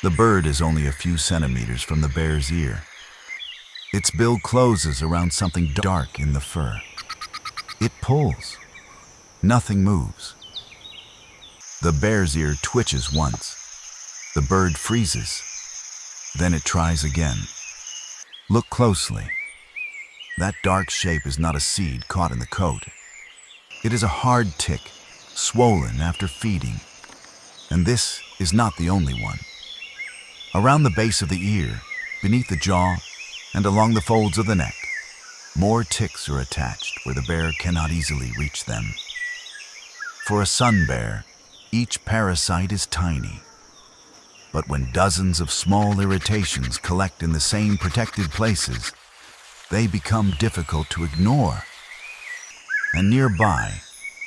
The bird is only a few centimeters from the bear's ear. Its bill closes around something dark in the fur. It pulls. Nothing moves. The bear's ear twitches once. The bird freezes. Then it tries again. Look closely. That dark shape is not a seed caught in the coat. It is a hard tick, swollen after feeding. And this is not the only one. Around the base of the ear, beneath the jaw, and along the folds of the neck, more ticks are attached where the bear cannot easily reach them. For a sun bear, each parasite is tiny. But when dozens of small irritations collect in the same protected places, they become difficult to ignore. And nearby,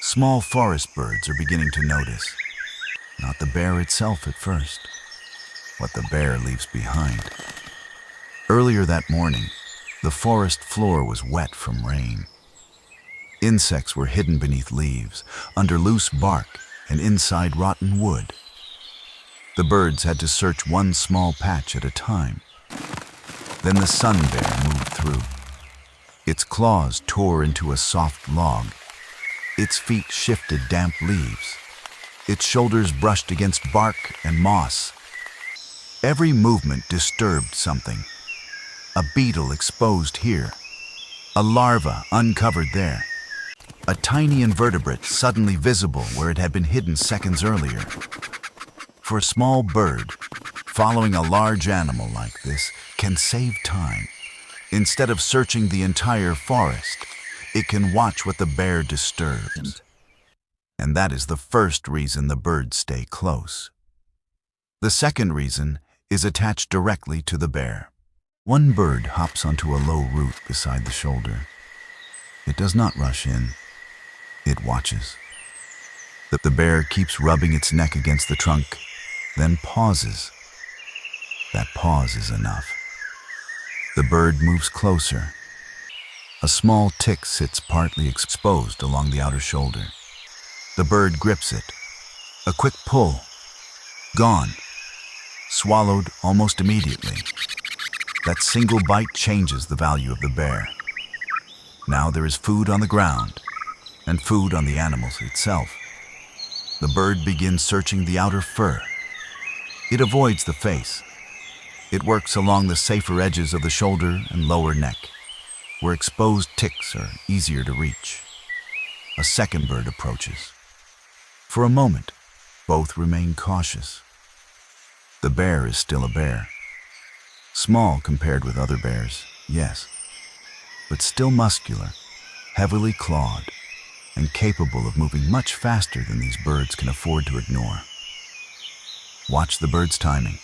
small forest birds are beginning to notice. Not the bear itself at first, what the bear leaves behind. Earlier that morning, the forest floor was wet from rain. Insects were hidden beneath leaves, under loose bark, and inside rotten wood. The birds had to search one small patch at a time. Then the sun bear moved through. Its claws tore into a soft log. Its feet shifted damp leaves. Its shoulders brushed against bark and moss. Every movement disturbed something. A beetle exposed here. A larva uncovered there. A tiny invertebrate suddenly visible where it had been hidden seconds earlier. For a small bird, following a large animal like this can save time. Instead of searching the entire forest, it can watch what the bear disturbs. And that is the first reason the birds stay close. The second reason is attached directly to the bear. One bird hops onto a low root beside the shoulder. It does not rush in. It watches. The bear keeps rubbing its neck against the trunk, then pauses. That pause is enough. The bird moves closer. A small tick sits partly exposed along the outer shoulder. The bird grips it. A quick pull. Gone. Swallowed almost immediately. That single bite changes the value of the bear. Now there is food on the ground, and food on the animal itself. The bird begins searching the outer fur. It avoids the face. It works along the safer edges of the shoulder and lower neck, where exposed ticks are easier to reach. A second bird approaches. For a moment, both remain cautious. The bear is still a bear. Small compared with other bears, yes, but still muscular, heavily clawed, and capable of moving much faster than these birds can afford to ignore. Watch the bird's timing.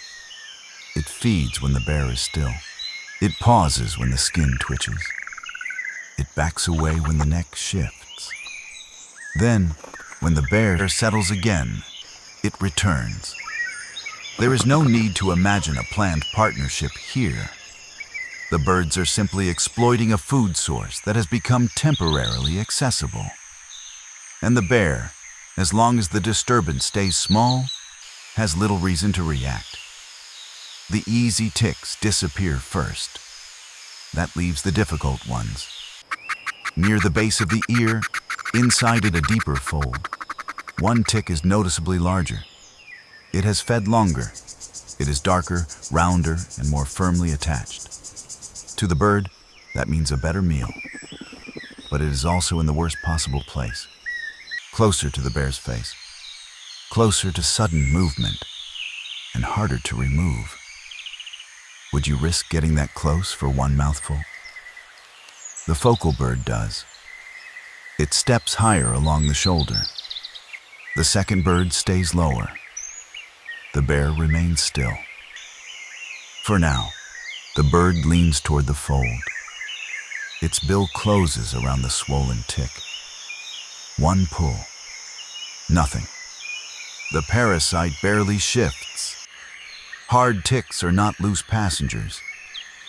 It feeds when the bear is still. It pauses when the skin twitches. It backs away when the neck shifts. Then, when the bear settles again, it returns. There is no need to imagine a planned partnership here. The birds are simply exploiting a food source that has become temporarily accessible. And the bear, as long as the disturbance stays small, has little reason to react. The easy ticks disappear first. That leaves the difficult ones. Near the base of the ear, inside it a deeper fold, one tick is noticeably larger. It has fed longer. It is darker, rounder, and more firmly attached. To the bird, that means a better meal. But it is also in the worst possible place. Closer to the bear's face. Closer to sudden movement. And harder to remove. Would you risk getting that close for one mouthful? The focal bird does. It steps higher along the shoulder. The second bird stays lower. The bear remains still. For now, the bird leans toward the fold. Its bill closes around the swollen tick. One pull. Nothing. The parasite barely shifts. Hard ticks are not loose passengers.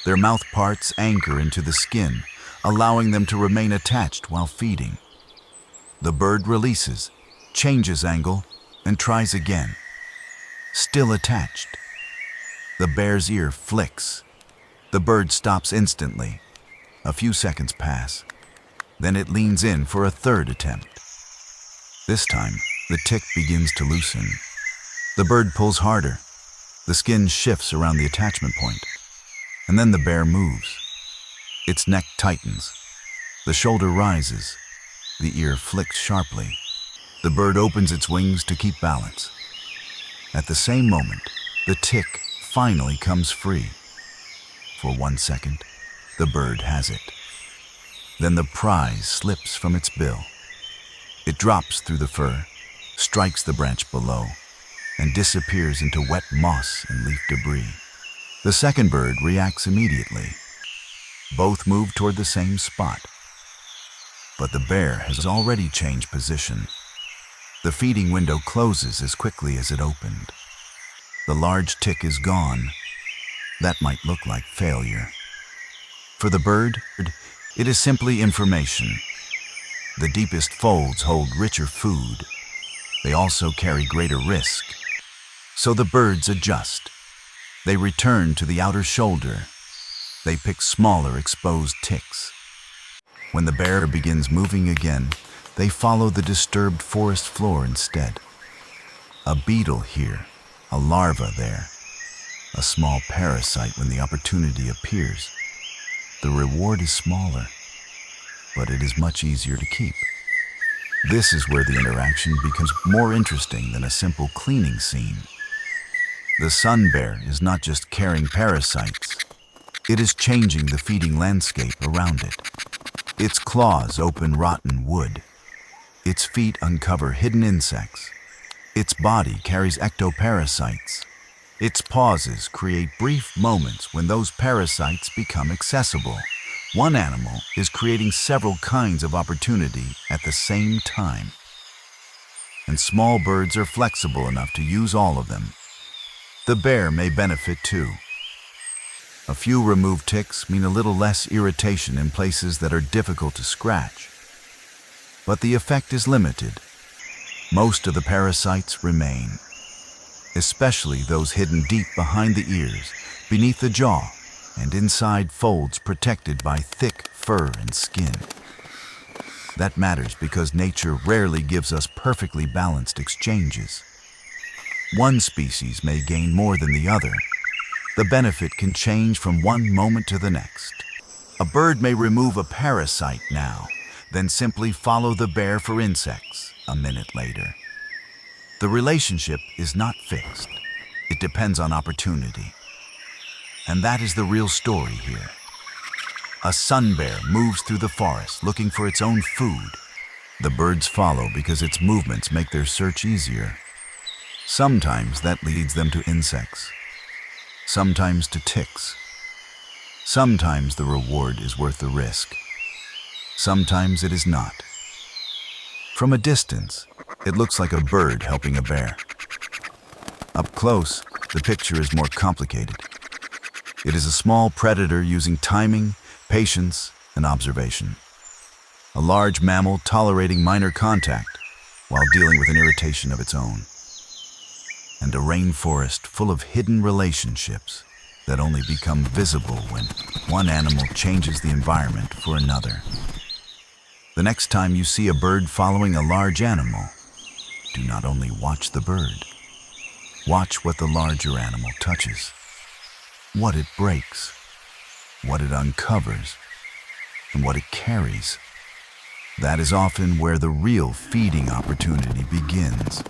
Their mouth parts anchor into the skin, allowing them to remain attached while feeding. The bird releases, changes angle, and tries again. Still attached. The bear's ear flicks. The bird stops instantly. A few seconds pass. Then it leans in for a third attempt. This time, the tick begins to loosen. The bird pulls harder. The skin shifts around the attachment point. And then the bear moves. Its neck tightens. The shoulder rises. The ear flicks sharply. The bird opens its wings to keep balance. At the same moment, the tick finally comes free. For 1 second, the bird has it. Then the prize slips from its bill. It drops through the fur, strikes the branch below, and disappears into wet moss and leaf debris. The second bird reacts immediately. Both move toward the same spot. But the bear has already changed position. The feeding window closes as quickly as it opened. The large tick is gone. That might look like failure. For the bird, it is simply information. The deepest folds hold richer food. They also carry greater risk. So the birds adjust. They return to the outer shoulder. They pick smaller exposed ticks. When the bear begins moving again, they follow the disturbed forest floor instead. A beetle here, a larva there, a small parasite when the opportunity appears. The reward is smaller, but it is much easier to keep. This is where the interaction becomes more interesting than a simple cleaning scene. The sun bear is not just carrying parasites, it is changing the feeding landscape around it. Its claws open rotten wood. Its feet uncover hidden insects. Its body carries ectoparasites. Its pauses create brief moments when those parasites become accessible. One animal is creating several kinds of opportunity at the same time. And small birds are flexible enough to use all of them. The bear may benefit too. A few removed ticks mean a little less irritation in places that are difficult to scratch. But the effect is limited. Most of the parasites remain, especially those hidden deep behind the ears, beneath the jaw, and inside folds protected by thick fur and skin. That matters because nature rarely gives us perfectly balanced exchanges. One species may gain more than the other. The benefit can change from one moment to the next. A bird may remove a parasite now, then simply follow the bear for insects a minute later. The relationship is not fixed. It depends on opportunity. And that is the real story here. A sun bear moves through the forest looking for its own food. The birds follow because its movements make their search easier. Sometimes that leads them to insects. Sometimes to ticks. Sometimes the reward is worth the risk. Sometimes it is not. From a distance, it looks like a bird helping a bear. Up close, the picture is more complicated. It is a small predator using timing, patience, and observation. A large mammal tolerating minor contact while dealing with an irritation of its own. And a rainforest full of hidden relationships that only become visible when one animal changes the environment for another. The next time you see a bird following a large animal, do not only watch the bird. Watch what the larger animal touches, what it breaks, what it uncovers, and what it carries. That is often where the real feeding opportunity begins.